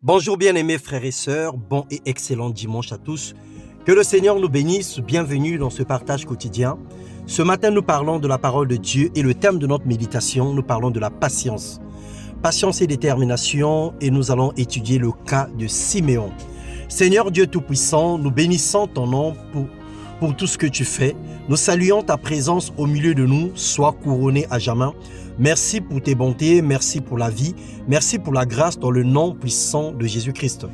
Bonjour bien-aimés frères et sœurs, bon et excellent dimanche à tous. Que le Seigneur nous bénisse, bienvenue dans ce partage quotidien. Ce matin, nous parlons de la parole de Dieu et le thème de notre méditation, nous parlons de la patience. Patience et détermination, et nous allons étudier le cas de Siméon. Seigneur Dieu Tout-Puissant, nous bénissons ton nom pour tout ce que tu fais. Nous saluons ta présence au milieu de nous, sois couronné à jamais. Merci pour tes bontés, merci pour la vie, merci pour la grâce dans le nom puissant de Jésus-Christ.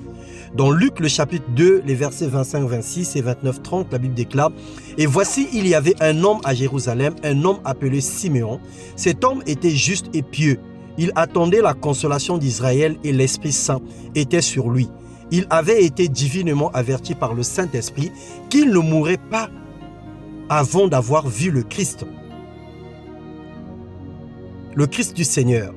Dans Luc, le chapitre 2, les versets 25-26 et 29-30, la Bible déclare « Et voici, il y avait un homme à Jérusalem, un homme appelé Siméon. Cet homme était juste et pieux. Il attendait la consolation d'Israël et l'Esprit Saint était sur lui. Il avait été divinement averti par le Saint-Esprit qu'il ne mourrait pas avant d'avoir vu le Christ du Seigneur.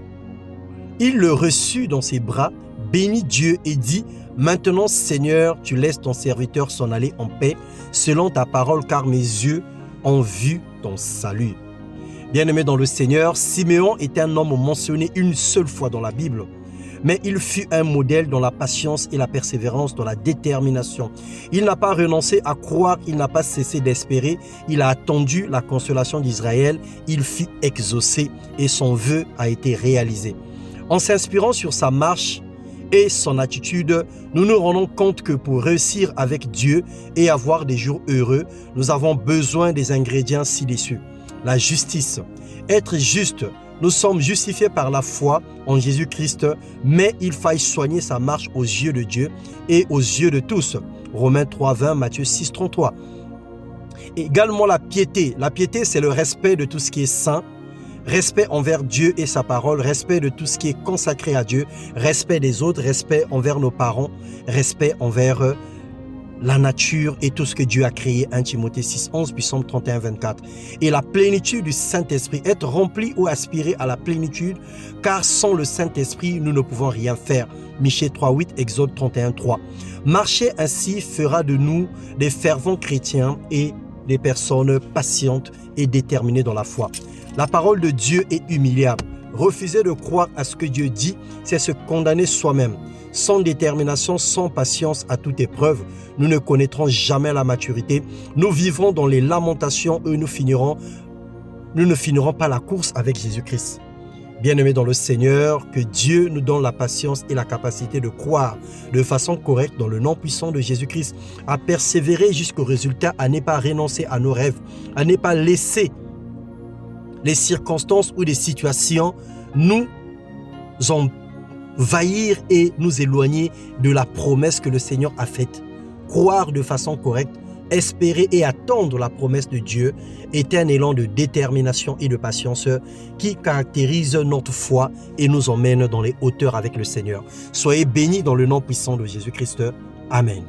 Il le reçut dans ses bras, bénit Dieu et dit « Maintenant, Seigneur, tu laisses ton serviteur s'en aller en paix, selon ta parole, car mes yeux ont vu ton salut. » Bien-aimé dans le Seigneur, Siméon était un homme mentionné une seule fois dans la Bible. Mais il fut un modèle dans la patience et la persévérance, dans la détermination. Il n'a pas renoncé à croire, il n'a pas cessé d'espérer. Il a attendu la consolation d'Israël, il fut exaucé et son vœu a été réalisé. En s'inspirant sur sa marche et son attitude, nous nous rendons compte que pour réussir avec Dieu et avoir des jours heureux, nous avons besoin des ingrédients ci-dessus. La justice, être juste. Nous sommes justifiés par la foi en Jésus-Christ, mais il faille soigner sa marche aux yeux de Dieu et aux yeux de tous. Romains 3,20, Matthieu 6,33. Également la piété. La piété, c'est le respect de tout ce qui est saint, respect envers Dieu et sa parole, respect de tout ce qui est consacré à Dieu, respect des autres, respect envers nos parents, respect envers la nature et tout ce que Dieu a créé, 1 Timothée 6,11, puis Psaume 31, 24. Et la plénitude du Saint-Esprit, être rempli ou aspirer à la plénitude, car sans le Saint-Esprit, nous ne pouvons rien faire. Michée 3,8, Exode 31, 3. Marcher ainsi fera de nous des fervents chrétiens et des personnes patientes et déterminées dans la foi. La parole de Dieu est humiliable. Refuser de croire à ce que Dieu dit, c'est se condamner soi-même. Sans détermination, sans patience à toute épreuve, nous ne connaîtrons jamais la maturité. Nous vivrons dans les lamentations et nous ne finirons pas la course avec Jésus-Christ. Bien-aimés dans le Seigneur, que Dieu nous donne la patience et la capacité de croire de façon correcte dans le nom puissant de Jésus-Christ, à persévérer jusqu'au résultat, à ne pas renoncer à nos rêves, à ne pas laisser les circonstances ou des situations nous envahir et nous éloigner de la promesse que le Seigneur a faite. Croire de façon correcte, espérer et attendre la promesse de Dieu est un élan de détermination et de patience qui caractérise notre foi et nous emmène dans les hauteurs avec le Seigneur. Soyez bénis dans le nom puissant de Jésus-Christ. Amen.